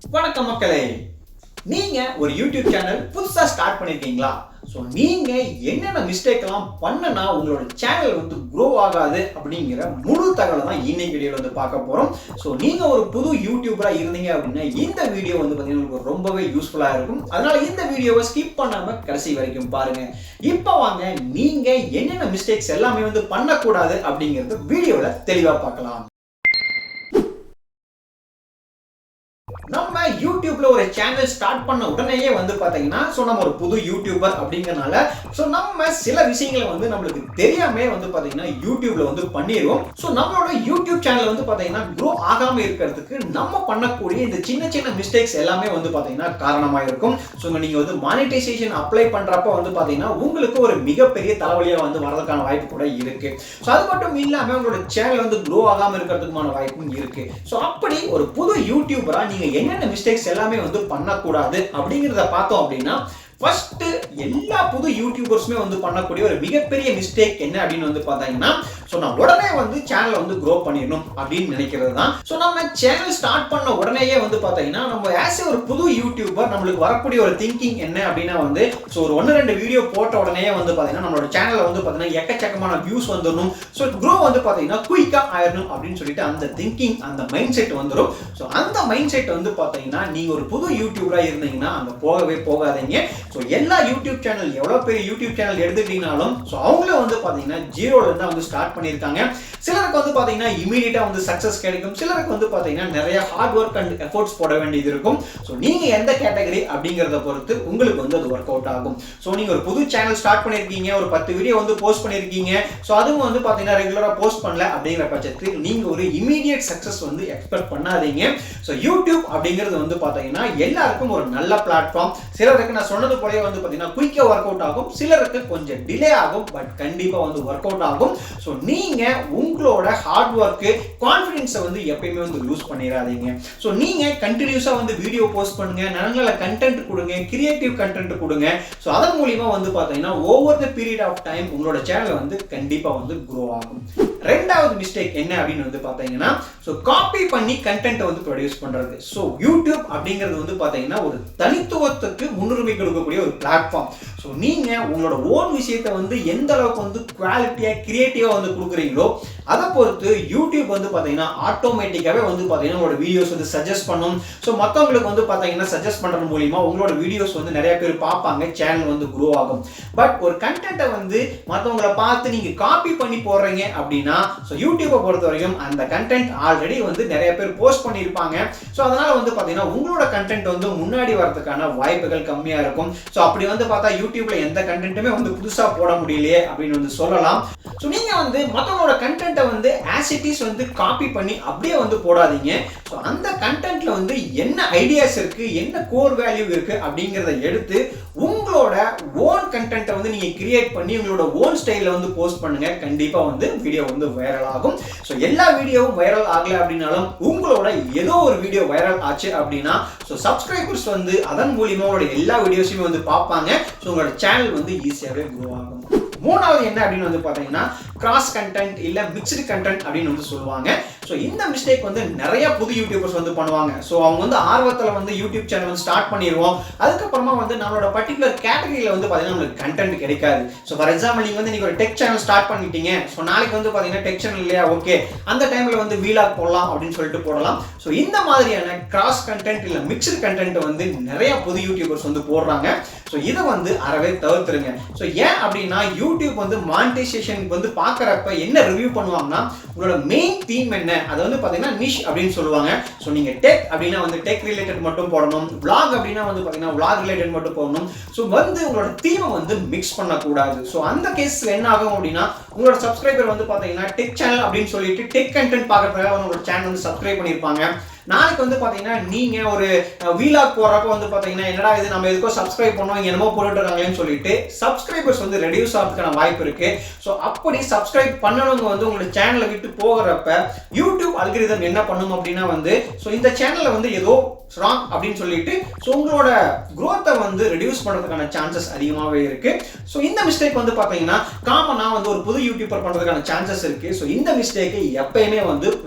வணக்கம் மக்களே. நீங்க ஒரு யூடியூப் சேனல் புதுசா ஸ்டார்ட் பண்ணிருக்கீங்களா? நீங்க என்னென்ன மிஸ்டேக் எல்லாம் பண்ணனா உங்களோட சேனல் க்ரோ ஆகாது அப்படிங்கிற முழு தகவலை தான் இன்னைக்கு வீடியோல பார்க்க போறோம். நீங்க ஒரு புது யூடியூபரா இருந்தீங்க அப்படின்னா இந்த வீடியோ பாத்தீங்கன்னா உங்களுக்கு ரொம்பவே யூஸ்ஃபுல்லா இருக்கும். அதனால இந்த வீடியோவை ஸ்கிப் பண்ணாம கடைசி வரைக்கும் பாருங்க. இப்போ வாங்க நீங்க என்னென்ன மிஸ்டேக்ஸ் எல்லாமே பண்ணக்கூடாது அப்படிங்கறது வீடியோல தெளிவா பார்க்கலாம். நம்ம யூடியூப்ல ஒரு சேனல் ஸ்டார்ட் பண்ண உடனேயே பாத்தீங்கன்னா நம்ம ஒரு புது யூடியூபர் அப்படிங்கறனால நம்ம சில விஷயங்களை நம்மளுக்கு தெரியாம பாத்தீங்கன்னா யூடியூப்ல பண்ணிடுவோம். நம்மளோட யூடியூப் சேனல் பாத்தீங்கன்னா க்ரோ ஆகாம இருக்கிறதுக்கு நம்ம பண்ணக்கூடிய இந்த சின்ன சின்ன மிஸ்டேக்ஸ் எல்லாமே பாத்தீங்கன்னா காரணமா இருக்கும். நீங்க மானிட்டைசேஷன் அப்ளை பண்றப்ப பாத்தீங்கன்னா உங்களுக்கு ஒரு மிகப்பெரிய தலைவலியா வரதுக்கான வாய்ப்பு கூட இருக்கு. அது மட்டும் இல்லாம உங்களோட சேனல் க்ரோ ஆகாம இருக்கிறதுக்கான வாய்ப்பும் இருக்கு. அப்படி ஒரு புது யூடியூபரா நீங்க என்னென்ன மிஸ்டேக்ஸ் எல்லாமே பண்ணக்கூடாது அப்படிங்கறத பார்த்தோம் அப்படின்னா, ஃபர்ஸ்ட் எல்லா புது யூடியூபர்ஸ்மே பண்ணக்கூடிய ஒரு மிகப்பெரிய மிஸ்டேக் என்ன அப்படின்னு பாத்தீங்கன்னா, நான் உடனே சேனலை க்ரோ பண்ணிடணும் அப்படின்னு நினைக்கிறது தான். நம்ம சேனல் ஸ்டார்ட் பண்ண உடனேயே பாத்தீங்கன்னா நம்ம ஆஸ் ஒரு புது யூடியூபர் நம்மளுக்கு வரக்கூடிய ஒரு திங்கிங் என்ன அப்படின்னா ஒரு 1-2 வீடியோ போட்ட உடனே பாத்தீங்கன்னா நம்மளோட சேனல்ல பாத்தீங்கன்னா எக்கச்சக்கமான வியூஸ் வந்துடணும். க்ரோ பாத்தீங்கன்னா குயிக்கா ஆயிடணும் அப்படின்னு சொல்லிட்டு அந்த திங்கிங் அந்த மைண்ட் செட் வந்துடும். அந்த மைண்ட் செட் பாத்தீங்கன்னா நீங்க ஒரு புது யூடியூபரா இருந்தீங்கன்னா அங்க போகவே போகாதீங்க. எல்லா யூடியூப் சேனல் எவ்வளவு பெரிய யூடியூப் சேனல் எடுத்துக்கிட்டீங்கனாலும் அவங்களும் பாத்தீங்கன்னா ஜீரோல இருந்து ஸ்டார்ட் பண்ணிருக்காங்க. சிலருக்கு பாத்தீங்கன்னா இமிடியேட்டா சக்சஸ் கிடைக்கும். சிலருக்கு பாத்தீங்கன்னா நிறைய ஹார்ட் ஒர்க் அண்ட் எஃபோர்ட்ஸ் போட வேண்டியது இருக்கும். நீங்க எந்த கேட்டகரி அப்படிங்கறத பொறுத்து உங்களுக்கு அது ஒர்க் அவுட் ஆகும். நீங்க ஒரு புது சேனல் ஸ்டார்ட் பண்ணிருக்கீங்க, ஒரு 10 வீடியோ போஸ்ட் பண்ணிருக்கீங்க, அதுவும் பாத்தீங்கன்னா ரெகுலரா போஸ்ட் பண்ணல அப்படிங்கிற பட்சத்தில் நீங்க ஒரு இமிடியேட் சக்சஸ் எக்ஸ்பெக்ட் பண்ணாதீங்க. யூடியூப் அப்படிங்கிறது பாத்தீங்கன்னா எல்லாருக்கும் ஒரு நல்ல பிளாட்ஃபார்ம். சிலருக்கு நான் சொன்னது போலயே பாத்தீங்கன்னா குயிக்கா ஒர்க் அவுட் ஆகும், சிலருக்கு கொஞ்சம் டிலே ஆகும், பட் கண்டிப்பா ஒர்க் அவுட் ஆகும். நீங்க உங்களோட ஹார்ட் ஒர்க் கான்ஃபிடன்ஸ் எப்பயுமே லூஸ் பண்ணிடாதீங்க. நீங்க கண்டினியூஸா வீடியோ போஸ்ட் பண்ணுங்க, நல்ல கண்டென்ட் கொடுங்க, கிரியேட்டிவ் கண்டென்ட் கொடுங்க. அதன் மூலமா பாத்தீங்கன்னா over the period of time உங்களோட சேனல் கண்டிப்பா க்ரோ ஆகும். ரெண்டாவது மிஸ்டேக் என்ன அப்படின்னு பாத்தீங்கன்னா காப்பி பண்ணி கண்டென்ட் ப்ரொடியூஸ் பண்றது. யூடியூப் அப்படிங்கிறது பாத்தீங்கன்னா ஒரு தனித்துவத்துக்கு முன்னுரிமை கொடுக்கக்கூடிய ஒரு பிளாட்ஃபார்ம். நீங்க உங்களோட ஓன் விஷயத்தை எந்த அளவுக்கு குவாலிட்டியா கிரியேட்டிவா கொடுக்குறீங்களோ அதை பொறுத்து யூடியூப் பாத்தீங்கன்னா ஆட்டோமேட்டிக்காவே பாத்தீங்கன்னா உங்களோட வீடியோஸ் சஜஸ்ட் பண்ணும். மத்தவங்களுக்கு பாத்தீங்கன்னா சஜஸ்ட் பண்றது மூலமா உங்களோட வீடியோஸ் நிறைய பேர் பார்ப்பாங்க, சேனல் க்ரோ ஆகும். பட் ஒரு கண்டென்ட்டை மத்தவங்களை பார்த்து நீங்க காப்பி பண்ணி போடுறீங்க அப்படின்னா யூடியூப்பை பொறுத்த வரைக்கும் அந்த கண்டென்ட் ஆல்ரெடி நிறைய பேர் போஸ்ட் பண்ணியிருப்பாங்க. அதனால பாத்தீங்கன்னா உங்களோட கண்டென்ட் முன்னாடி வரதுக்கான வாய்ப்புகள் கம்மியா இருக்கும். அப்படி பார்த்தா யூடியூப்ல எந்த கண்டென்ட்டுமே புதுசா போட முடியலையே அப்படின்னு சொல்லலாம். நீங்க மத்தவங்களோட கண்டென்ட்டை ஆஸ் இட் இஸ் காப்பி பண்ணி அப்படியே போடாதீங்க. அந்த கண்டென்ட்ல என்ன ஐடியாஸ் இருக்கு, என்ன கோர் வேல்யூ இருக்கு அப்படிங்கறத எடுத்து உங்களோட ஓன் கண்டென்ட்டை நீங்க கிரியேட் பண்ணி உங்களோட ஓன் ஸ்டைல்ல போஸ்ட் பண்ணுங்க. கண்டிப்பா வீடியோ வைரல் ஆகும். எல்லா வீடியோவும் வைரல் ஆகல அப்படின்னாலும் உங்களோட ஏதோ ஒரு வீடியோ வைரல் ஆச்சு அப்படின்னா சப்ஸ்கிரைபர்ஸ் அதன் மூலமா உங்களோட எல்லா வீடியோஸையும் பார்ப்பாங்க. உங்களோட சேனல் ஈஸியாவே க்ரோ ஆகும். மூணாவது என்ன அப்படின்னு பாத்தீங்கன்னா கிராஸ் கண்டென்ட் இல்ல மிக்ஸ்டு கண்டென்ட் அப்படின்னு சொல்லுவாங்க. இந்த மிஸ்டேக் நிறைய புது யூடியூபர்ஸ் பண்ணுவாங்க. அவங்க ஆர்வத்துல யூடியூப் சேனல் ஸ்டார்ட் பண்ணிடுவோம். அதுக்கப்புறமா நம்மளோட பர்டிகுலர் கேட்டகரியில பாத்தீங்கன்னா உங்களுக்கு கண்டென்ட் கிடைக்காது. ஃபார் எக்ஸாம்பிள் நீங்க நீங்க ஒரு டெக் சேனல் ஸ்டார்ட் பண்ணிட்டீங்க. நாளைக்கு பாத்தீங்கன்னா டெக் சேனல் இல்லையா, ஓகே அந்த டைம்ல வீலாக் போடலாம் அப்படின்னு சொல்லிட்டு போடலாம். இந்த மாதிரியான கிராஸ் கண்டென்ட் இல்ல மிக்ஸ்டு கண்டென்ட் நிறைய புது யூடியூபர்ஸ் போடுறாங்க. இதை அறவே தவிர்த்துருங்க. ஏன் அப்படின்னா யூடியூப் மானிட்டைசேஷன் பார்க்கறப்ப என்ன ரிவ்யூ பண்ணுவாங்கன்னா உங்களோட மெயின் தீம் என்ன, அது பாத்தீங்கன்னா நிஷ் அப்படின்னு சொல்லுவாங்க. நீங்க டெக் அப்படின்னா டெக் ரிலேட்டட் மட்டும் போடணும், vlog அப்படின்னா பாத்தீங்கன்னா vlog ரிலேட்டட் மட்டும் போடணும். உங்களோட தீமை மிக்ஸ் பண்ணக்கூடாது. அந்த கேஸ்ல என்ன ஆகும் அப்படின்னா உங்களோட சப்ஸ்கிரைபர் பாத்தீங்கன்னா டெக் சேனல் அப்படின்னு சொல்லிட்டு டெக் கண்டென்ட் பார்க்கறதுக்காக உங்களோட சேனல் சப்ஸ்கிரைப் பண்ணிருப்பாங்க. நாளைக்கு பாத்தீங்கன்னா நீங்க ஒரு வீலாக் போறப்ப பாத்தீங்கன்னா என்னடா இது நம்ம எதுக்கோ சப்ஸ்கிரைப் பண்ணோம் என்னமோ போட்டுட்டு இருக்காங்கன்னு சொல்லிட்டு சப்ஸ்கிரைபர்ஸ் ரெடியூஸ் ஆகிறதுக்கான வாய்ப்பு இருக்கு. அப்படி சப்ஸ்கிரைப் பண்ணவங்க உங்களோட சேனலை விட்டு போகிறப்ப யூடியூப் அல்காரிதம் என்ன பண்ணும் அப்படின்னா இந்த சேனல்ல ஏதோ ராங் அப்படின்னு சொல்லிட்டு உங்களோட growth ரெடியூஸ் பண்றதுக்கான சான்சஸ் அதிகமாவே இருக்கு. இந்த மிஸ்டேக் பாத்தீங்கன்னா காமனா ஒரு புது யூடியூபர் பண்றதுக்கான சான்சஸ் இருக்கு. இந்த மிஸ்டேக்கை எப்பயுமே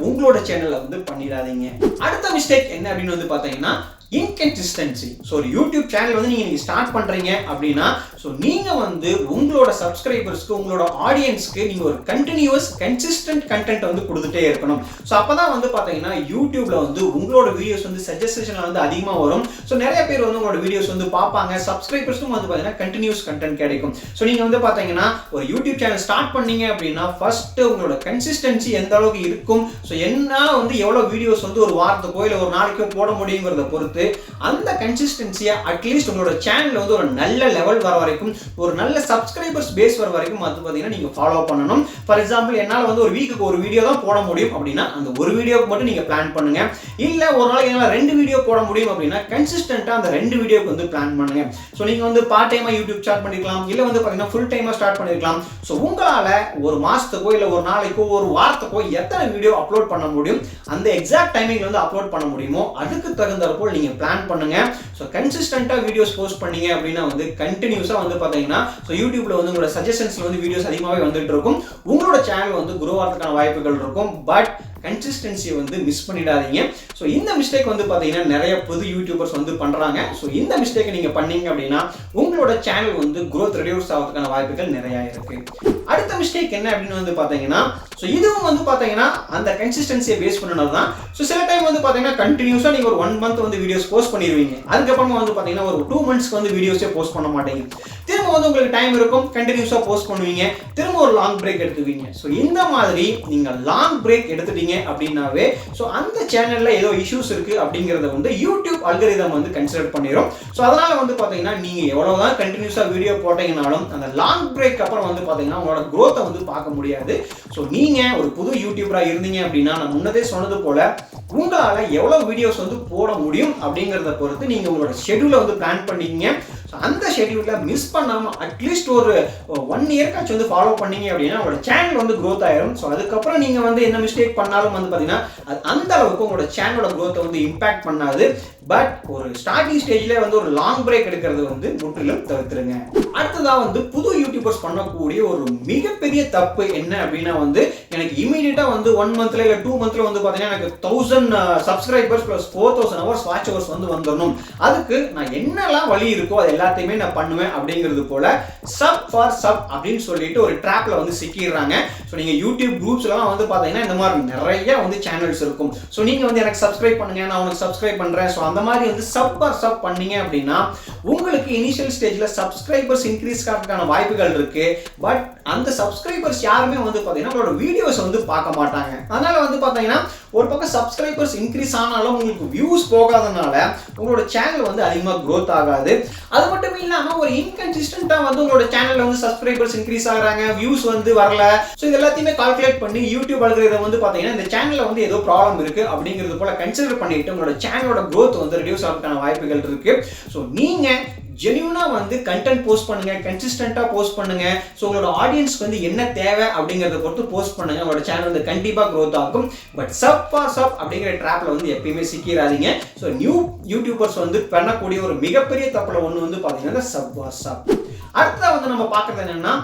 உங்களோட சேனல்ல பண்ணிடாதீங்க. அடுத்த மிஸ்டேக் என்ன அப்படின்னு பாத்தீங்கன்னா இன்கன்சிஸ்டன்சி. ஸோ ஒரு யூடியூப் சேனல் வந்து நீங்க ஸ்டார்ட் பண்றீங்க அப்படின்னா ஸோ நீங்க வந்து உங்களோட சப்ஸ்கிரைபர்ஸ்க்கு உங்களோட ஆடியன்ஸ்க்கு நீங்க ஒரு கண்டினியூஸ் கன்சிஸ்டன்ட் கண்டென்ட் வந்து கொடுத்துட்டே இருக்கணும். ஸோ அப்பதான் வந்து பாத்தீங்கன்னா யூடியூப்ல வந்து உங்களோட வீடியோஸ் வந்து சஜஷன்ல வந்து அதிகமா வரும். ஸோ நிறைய பேர் வந்து உங்களோட வீடியோஸ் வந்து பார்ப்பாங்க, சப்ஸ்கிரைபர்ஸ்க்கும் வந்து பாத்தீங்கன்னா கண்டினியூஸ் கண்டென்ட் கிடைக்கும். ஸோ நீங்க வந்து பாத்தீங்கன்னா ஒரு யூடியூப் சேனல் ஸ்டார்ட் பண்ணீங்க அப்படின்னா ஃபர்ஸ்ட் உங்களோட கன்சிஸ்டன்சி எந்த அளவுக்கு இருக்கும், ஸோ என்னால வந்து எவ்வளவு வீடியோஸ் வந்து ஒரு வாரத்துக்கோ இல்லை ஒரு நாளைக்கோ போட முடியுங்கிறத பொறுத்து அந்த கன்சிஸ்டன்சியை அட்லீஸ்ட் உங்களோட சேனல் வந்து ஒரு நல்ல லெவல் வர வரைக்கும், ஒரு நல்ல சப்ஸ்கிரைபர்ஸ் பேஸ் வர வரைக்கும் அது பார்த்தீங்கன்னா நீங்க ஃபாலோ பண்ணணும். ஃபார் எக்ஸாம்பிள் என்னால் வந்து ஒரு வீக்குக்கு ஒரு வீடியோ தான் போட முடியும் அப்படின்னா அந்த ஒரு வீடியோக்கு மட்டும் நீங்க பிளான் பண்ணுங்க. இல்ல ஒரு நாளைக்கு என்னால் 2 வீடியோ போட முடியும் அப்படின்னா கன்சிஸ்டன்ட்டா அந்த 2 வீடியோக்கு வந்து பிளான் பண்ணுங்க. ஸோ நீங்க வந்து பார்ட் டைமா யூடியூப் ஸ்டார்ட் பண்ணிக்கலாம், இல்ல வந்து பார்த்தீங்கன்னா ஃபுல் டைமா ஸ்டார்ட் பண்ணிருக்கலாம். ஸோ உங்களால ஒரு மாசத்துக்கோ இல்ல ஒரு நாளைக்கோ ஒரு வாரத்துக்கோ எத்தனை வீடியோ அப்லோட் பண்ண முடியும், அந்த எக்ஸாக்ட் டைமிங்ல வந்து அப்லோட் பண்ண முடியுமோ அதுக்கு தகுந்தாற்போல் நீங்க பிளான் பண்ணுங்க. ஸோ கன்சிஸ்டன்ட்டா வீடியோஸ் போஸ்ட் பண்ணீங்க அப்படின்னா வந்து கண்டினியூஸா வந்து பாத்தீங்கன்னா ஸோ யூடியூப்ல வந்து உங்களோட சஜஷன்ஸ்ல வந்து வீடியோஸ் அதிகமாகவே வந்துட்டு இருக்கும். உங்களோட சேனல் வந்து குரோ ஆகிறதுக்கான வாய்ப்புகள் இருக்கும். பட் கன்சிஸ்டன்சியை வந்து மிஸ் பண்ணிடாதீங்க. ஸோ இந்த மிஸ்டேக் வந்து பார்த்தீங்கன்னா நிறைய புது யூடியூபர்ஸ் வந்து பண்ணுறாங்க. ஸோ இந்த மிஸ்டேக்கை நீங்கள் பண்ணீங்க அப்படின்னா உங்களோட சேனல் வந்து growth ரெடியூஸ் ஆகிறதுக்கான வாய்ப்புகள் நிறையா இருக்கு. அடுத்த மிஸ்டேக் என்ன அப்படின்னு வந்து பார்த்தீங்கன்னா ஸோ இதுவும் வந்து பார்த்தீங்கன்னா அந்த கன்சிஸ்டன்சியை பேஸ் பண்ணது தான். ஸோ சில டைம் வந்து பார்த்தீங்கன்னா கண்டினியூஸாக நீங்கள் ஒரு 1 மந்த் வந்து வீடியோஸ் போஸ்ட் பண்ணிடுவீங்க. அதுக்கப்புறமா வந்து பார்த்தீங்கன்னா ஒரு 2 மந்த்ஸ்க்கு வந்து வீடியோஸே போஸ்ட் பண்ண மாட்டீங்க. திரும்ப வந்து உங்களுக்கு டைம் இருக்கும், கண்டினியூஸாக போஸ்ட் பண்ணுவீங்க, திரும்ப ஒரு லாங் பிரேக் எடுத்துவீங்க. ஸோ இந்த மாதிரி நீங்கள் லாங் பிரேக் எடுத்துட்டீங்க அப்படின்னாவே ஸோ அந்த சேனல்ல ஏதோ இஷ்யூஸ் இருக்கு அப்படிங்கறத வந்து யூடியூப் அல்காரிதம் வந்து கன்சிடர் பண்ணிரும். ஸோ அதனால வந்து பாத்தீங்கன்னா நீங்க எவ்வளவுதான் கண்டினியூஸா வீடியோ போட்டீங்கனாலும் அந்த லாங் பிரேக் அப்புறம் வந்து பாத்தீங்கன்னா உங்களோட growth வந்து பார்க்க முடியாது. ஸோ நீங்க ஒரு புது யூடியூபரா இருந்தீங்க அப்படின்னா நான் முன்னதே சொன்னது போல உங்களால எவ்வளவு வீடியோஸ் வந்து போட முடியும் அப்படிங்கறத பொறுத்து நீங்க உங்களோட ஷெட்யூலை வந்து பிளான் பண்ணீங்க. அந்த ஷெட்யூலை மிஸ் பண்ணாம அட்லீஸ்ட் ஒரு 1 இயர்க்காச்சும் வந்து ஃபாலோ பண்ணீங்க அப்படின்னா உங்களோட சேனல் வந்து growth ஆயிரும். ஸோ அதுக்கப்புறம் நீங்க வந்து என்ன மிஸ்டேக் பண்ணாலும் வந்து பாத்தீங்கன்னா அந்த அளவுக்கு உங்களோட சேனலோட growth வந்து இம்பாக்ட் பண்ணாது. பட் ஒரு ஸ்டார்டிங் ஸ்டேஜ்ல வந்து ஒரு லாங் பிரேக் எடுக்கிறது வந்து முற்றிலும் தவிர்த்துருங்க. அடுத்ததா வந்து புது யூடியூபர்ஸ் பண்ணக்கூடிய ஒரு மிகப்பெரிய தப்பு என்ன அப்படின்னா வந்து எனக்கு இமீடியட்டா வந்து 1 மந்த்ல இல்ல 2 மந்த்ல வந்து பாத்தீங்கன்னா எனக்கு 1000 subscribers plus 4000 hours watch hours வந்து வந்துடணும், அதுக்கு நான் என்னெல்லாம் வழி இருக்கோ அது எல்லாத்தையுமே நான் பண்ணுவேன் அப்படிங்கிறது போல சப் ஃபார் சப் அப்படின்னு சொல்லிட்டு ஒரு ட்ராப்ல வந்து சிக்கிடுறாங்க. ஸோ நீங்க யூடியூப் குரூப்ஸ்லாம் வந்து பாத்தீங்கன்னா இந்த மாதிரி நிறைய வந்து சேனல்ஸ் இருக்கும். ஸோ நீங்க வந்து எனக்கு சப்ஸ்கிரைப் பண்ணுங்க, நான் உனக்கு சப்ஸ்கிரைப் பண்றேன். ஸோ அந்த மாதிரி வந்து சப் ஃபார் சப் பண்ணீங்க அப்படின்னா உங்களுக்கு இனிஷியல் ஸ்டேஜ்ல சப்ஸ்கிரைபர்ஸ் இன்க்ரீஸ் ஆகிறதுக்கான வாய்ப்புகள் இருக்கு. பட் அந்த சப்ஸ்கிரைபர்ஸ் யாருமே வந்து பாத்தீங்கன்னா உங்களோட வீடியோஸ் வந்து பார்க்க மாட்டாங்க. அதனால வந்து பாத்தீங்கன்னா ஒரு பக்கம் சப்ஸ்கிரைபர்ஸ் இன்க்ரீஸ் ஆனாலும் உங்களுக்கு வியூஸ் போகாதனால உங்களோட சேனல் வந்து அதிகமாக growth ஆகாது. அது மட்டும் இல்லாம ஒரு இன்கன்சிஸ்டன்ட்டா வந்து உங்களோட சேனல்ல வந்து சப்ஸ்கிரைபர்ஸ் இன்க்ரீஸ் ஆகுறாங்க, வியூஸ் வந்து வரல. ஸோ இது எல்லாத்தையுமே கால்குலேட் பண்ணி யூடியூப் அல்காரிதம் வந்து பாத்தீங்கன்னா இந்த சேனல்ல வந்து ஏதோ ப்ராப்ளம் இருக்கு அப்படிங்கிறது போல கன்சிடர் பண்ணிட்டு உங்களோட சேனலோட growth வந்து ரெடியூஸ் ஆகிறதுக்கான வாய்ப்புகள் இருக்கு. ஸோ நீங்க ஜெனியூனா வந்து கண்டென்ட் போஸ்ட் பண்ணுங்க, கன்சிஸ்டன்ட்டா போஸ்ட் பண்ணுங்க. ஸோ உங்களோட ஆடியன்ஸ்க்கு வந்து என்ன தேவை அப்படிங்கறத பொறுத்து போஸ்ட் பண்ணுங்க, உங்களோட சேனல் வந்து கண்டிப்பா growth ஆகும். பட் சப் ஃபார் சப் அப்படிங்கிற ட்ராப்ல வந்து எப்பயுமே சிக்கிறாதீங்க. ஸோ நியூ யூடியூபர்ஸ் வந்து பண்ணக்கூடிய ஒரு மிகப்பெரிய தப்புல ஒன்று வந்து பாத்தீங்கன்னா சப் ஃபார் சப். அடுத்ததா வந்து நம்ம பார்க்கறது என்னன்னா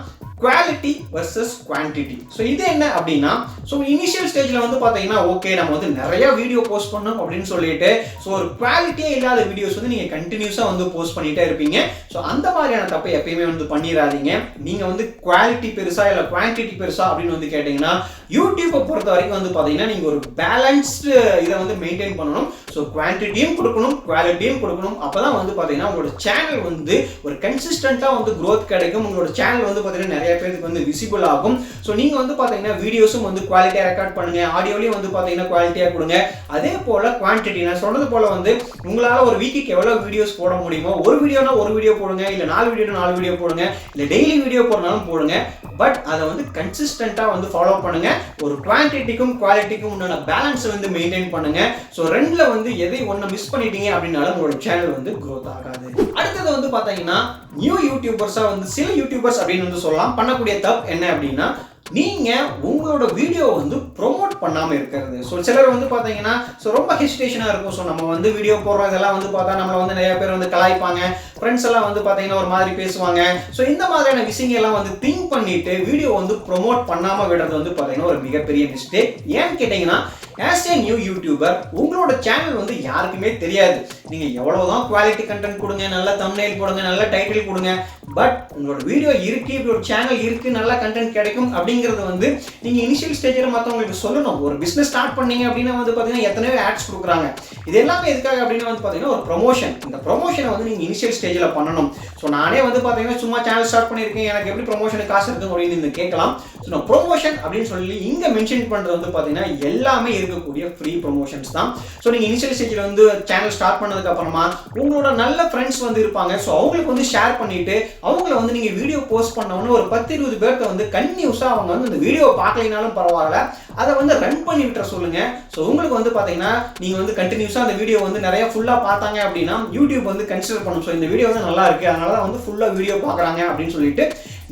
குவாலிட்டி வர்சஸ் குவான்டிட்டி. ஸோ இது என்ன அப்படின்னா ஸோ இனிஷியல் ஸ்டேஜ்ல வந்து பாத்தீங்கன்னா ஓகே நம்ம வந்து நிறைய வீடியோ போஸ்ட் பண்ணோம் அப்படின்னு சொல்லிட்டு ஸோ ஒரு குவாலிட்டியே இல்லாத வீடியோஸ் வந்து நீங்க கண்டினியூஸா வந்து போஸ்ட் பண்ணிட்டே இருப்பீங்க. ஸோ அந்த மாதிரியான தப்பை எப்பயுமே வந்து பண்ணிடாதீங்க. நீங்க வந்து குவாலிட்டி பெருசா இல்ல குவான்டிட்டி பெருசா அப்படின்னு வந்து கேட்டீங்கன்னா யூடியூப்பை பொறுத்த வரைக்கும் வந்து பாத்தீங்கன்னா நீங்க ஒரு பேலன்ஸ்டு இதை வந்து மெயின்டைன் பண்ணணும். ஸோ குவான்டிட்டியும் கொடுக்கணும், குவாலிட்டியும் கொடுக்கணும். அப்பதான் வந்து பாத்தீங்கன்னா உங்களோட சேனல் வந்து ஒரு கன்சிஸ்டன்ட்டா வந்து growth கிடைக்கும். உங்களோட சேனல் வந்து பாத்தீங்கன்னா நிறைய பேருக்கு வந்து விசிபிள் ஆகும். ஸோ நீங்க வந்து பாத்தீங்கன்னா வீடியோஸும் வந்து குவாலிட்டியா ரெக்கார்ட் பண்ணுங்க, ஆடியோலையும் வந்து பாத்தீங்கன்னா குவாலிட்டியா கொடுங்க. அதே போல குவான்டிட்டி நான் சொன்னது போல வந்து உங்களால ஒரு வீக்குக்கு எவ்வளவு வீடியோஸ் போட முடியுமோ ஒரு வீடியோனா ஒரு வீடியோ போடுங்க, இல்ல 4 வீடியோனா 4 வீடியோ போடுங்க, இல்ல டெய்லி வீடியோ போடுறனாலும் போடுங்க. பட் அதை வந்து கன்சிஸ்டன்ட்டா வந்து ஃபாலோ பண்ணுங்க. ஒரு குவான்டிட்டிக்கும் குவாலிட்டிக்கும் உண்டான பேலன்ஸ் வந்து மெயின்டைன் பண்ணுங்க. ஸோ ரெண்டுல வந்து எதை ஒன்னு மிஸ் பண்ணிட்டீங்க அப்படின்னாலும் உங்களோட சேனல் வந்து growth ஆகாது. அடுத்தது வந்து பாத்தீங்கன்னா நியூ யூடியூபர்ஸா வந்து சில யூடியூபர்ஸ் அப்படின்னு வந்து சொல்லலாம் பண்ணக்கூடிய தப்பு என்ன அப்படின்னா நீங்க உங்களோட வீடியோ வந்து ப்ரோமோட் பண்ணாம இருக்கிறது. ஸோ சிலர் வந்து பாத்தீங்கன்னா ஸோ ரொம்ப ஹெசிடேஷனா இருக்கும். ஸோ நம்ம வந்து வீடியோ போடுறோம் இதெல்லாம் வந்து பார்த்தா நம்மளை வந்து நிறைய பேர் வந்து கலாய்ப்பாங்க, ஃப்ரெண்ட்ஸ் எல்லாம் வந்து பாத்தீங்கன்னா ஒரு மாதிரி பேசுவாங்க. ஸோ இந்த மாதிரியான விஷயங்கள் எல்லாம் வந்து திங்க் பண்ணிட்டு வீடியோ வந்து ப்ரோமோட் பண்ணாம விடுறது வந்து பாத்தீங்கன்னா ஒரு மிகப்பெரிய மிஸ்டேக். ஏன்னு கேட்டீங்கன்னா as a new யூடியூபர் உங்களோட சேனல் வந்து யாருக்குமே தெரியாது. நீங்க எவ்வளவுதான் குவாலிட்டி கண்டென்ட் கொடுங்க, நல்ல தம்ப்நெயில் போடுங்க, நல்ல டைட்டில் கொடுங்க, பட் உங்களோட வீடியோ இருக்கு, இப்படி ஒரு சேனல் இருக்கு, நல்ல கண்டென்ட் கிடைக்கும் அப்படிங்கிறது வந்து நீங்க இனிஷியல் ஸ்டேஜில் மற்றவங்களுக்கு சொல்லணும். ஒரு பிசினஸ் ஸ்டார்ட் பண்ணீங்க அப்படின்னா வந்து பாத்தீங்கன்னா எத்தனையோ ஆட்ஸ் கொடுக்குறாங்க. இது எல்லாமே எதுக்காக அப்படின்னா வந்து பாத்தீங்கன்னா ஒரு ப்ரொமோஷன். இந்த ப்ரொமோஷனை வந்து நீங்க இனிஷியல் ஸ்டேஜில் பண்ணணும். ஸோ நானே வந்து பாத்தீங்கன்னா சும்மா சேனல் ஸ்டார்ட் பண்ணியிருக்கேன், எனக்கு எப்படி ப்ரொமோஷனுக்கு காசு இருக்கு அப்படின்னு நீங்க கேட்கலாம். ஸோ நான் ப்ரொமோஷன் அப்படின்னு சொல்லி இங்க மென்ஷன் பண்றது வந்து பாத்தீங்கன்னா எல்லாமே இருக்கக்கூடிய ஃப்ரீ ப்ரொமோஷன்ஸ் தான். ஸோ நீங்க இனிஷியல் ஸ்டேஜில் வந்து சேனல் ஸ்டார்ட் பண்ணதுக்கு அப்புறமா உங்களோட நல்ல ஃப்ரெண்ட்ஸ் வந்து இருப்பாங்க. ஸோ அவங்களுக்கு வந்து ஷேர் பண்ணிட்டு அவங்கள வந்து நீங்க வீடியோ போஸ்ட் பண்ணவொன்னு ஒரு 10-20 பேர்த்த வந்து கன்டினியூஸா அவங்க வந்து இந்த வீடியோ பார்க்கலைனாலும் பரவாயில்ல, அதை வந்து ரன் பண்ணி விட்டுற சொல்லுங்க. ஸோ உங்களுக்கு வந்து பாத்தீங்கன்னா நீங்க வந்து கண்டினியூஸா அந்த வீடியோ வந்து நிறைய ஃபுல்லா பார்த்தாங்க அப்படின்னா யூடியூப் வந்து கன்சிடர் பண்ணும். ஸோ இந்த வீடியோ வந்து நல்லா இருக்கு, அதனால தான் வந்து ஃபுல்லா வீடியோ பார்க்குறாங்க அப்படின்னு சொல்லிட்டு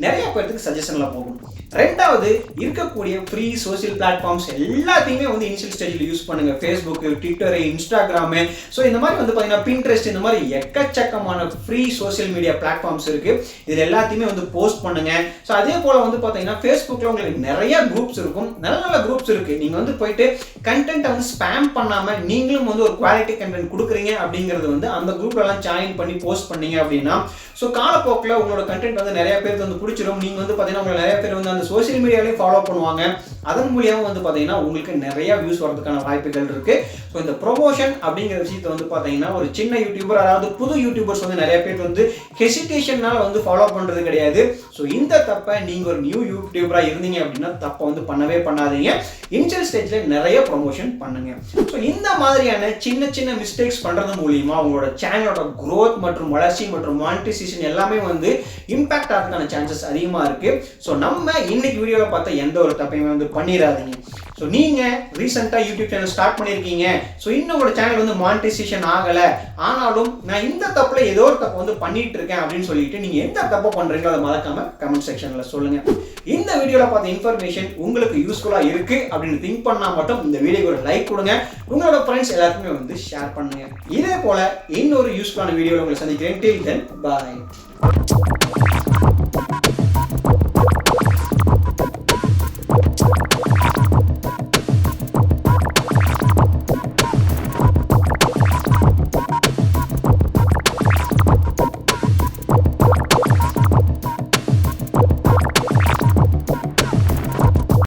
நிறைய பேருக்கு சஜஷன்ல போகும். ரெண்டாவது, இருக்கக்கூடிய ஃப்ரீ சோசியல் பிளாட்ஃபார்ம்ஸ் எல்லாத்தையுமே வந்து இனிஷியல் ஸ்டேஜில் யூஸ் பண்ணுங்க. ஃபேஸ்புக், ட்விட்டர், இன்ஸ்டாகிராம், ஸோ இந்த மாதிரி வந்து பார்த்தீங்கன்னா பின்ட்ரெஸ்ட், இந்த மாதிரி எக்கச்சக்கமான ஃப்ரீ சோசியல் மீடியா பிளாட்ஃபார்ம்ஸ் இருக்கு. இதில் எல்லாத்தையுமே வந்து போஸ்ட் பண்ணுங்க. ஸோ அதே போல வந்து பார்த்தீங்கன்னா ஃபேஸ்புக்கில் உங்களுக்கு நிறைய குரூப்ஸ் இருக்கும், நல்ல நல்ல குரூப்ஸ் இருக்கு. நீங்க வந்து போயிட்டு கண்டென்ட்டை வந்து ஸ்பேம் பண்ணாம நீங்களும் வந்து ஒரு குவாலிட்டி கண்டென்ட் கொடுக்குறீங்க அப்படிங்கிறது வந்து அந்த குரூப்ல எல்லாம் ஜாயின் பண்ணி போஸ்ட் பண்ணீங்க அப்படின்னா ஸோ காலப்போக்கில் உங்களோட கண்டென்ட் வந்து நிறைய பேருக்கு வந்து பிடிச்சிடும். நீங்க வந்து பார்த்தீங்கன்னா உங்களை நிறைய பேர் வந்து அந்த சோசியல் மீடியாலையும் ஃபாலோ பண்ணுவாங்க. அதன் மூலியமா வந்து பார்த்தீங்கன்னா உங்களுக்கு நிறைய வியூஸ் வரதுக்கான வாய்ப்புகள் இருக்கு. ஸோ இந்த ப்ரொமோஷன் அப்படிங்கிற விஷயத்தை வந்து பார்த்தீங்கன்னா ஒரு சின்ன யூடியூபர், அதாவது புது யூடியூபர்ஸ் வந்து நிறைய பேர் வந்து ஹெசிடேஷனால வந்து ஃபாலோ பண்றது கிடையாது. ஸோ இந்த தப்பை நீங்க ஒரு நியூ யூடியூபரா இருந்தீங்க அப்படின்னா தப்பை வந்து பண்ணவே பண்ணாதீங்க. இனிஷியல் ஸ்டேஜ்ல நிறைய ப்ரொமோஷன் பண்ணுங்க. ஸோ இந்த மாதிரியான சின்ன சின்ன மிஸ்டேக்ஸ் பண்றது மூலியமா உங்களோட சேனலோட growth மற்றும் வளர்ச்சி மற்றும் மானிட்டைசேஷன் எல்லாமே வந்து இம்பாக்ட் ஆகிறதுக்கான சான்சஸ் அதிகமா இருக்கு. ஸோ நம்ம இன்னைக்கு வீடியோல பார்த்த எந்த ஒரு தப்பையுமே வந்து பண்ணிடாதீங்க. ஸோ நீங்க ரீசெண்டா யூடியூப் சேனல் ஸ்டார்ட் பண்ணிருக்கீங்க, ஸோ இன்னும் உங்களோட சேனல் வந்து மானிட்டைசேஷன் ஆகல, ஆனாலும் நான் இந்த தப்புல ஏதோ ஒரு தப்பு வந்து பண்ணிட்டு இருக்கேன் அப்படின்னு சொல்லிட்டு நீங்க எந்த தப்பு பண்றீங்களோ அதை மறக்காம கமெண்ட் செக்ஷன்ல சொல்லுங்க. இந்த வீடியோல பார்த்த இன்ஃபர்மேஷன் உங்களுக்கு யூஸ்ஃபுல்லா இருக்கு அப்படின்னு திங்க் பண்ணா மட்டும் இந்த வீடியோக்கு ஒரு லைக் கொடுங்க, உங்களோட ஃப்ரெண்ட்ஸ் எல்லாருக்குமே வந்து ஷேர் பண்ணுங்க. இதே போல இன்னொரு யூஸ்ஃபுல்லான வீடியோல உங்களை சந்திக்கிறேன். Till then, bye.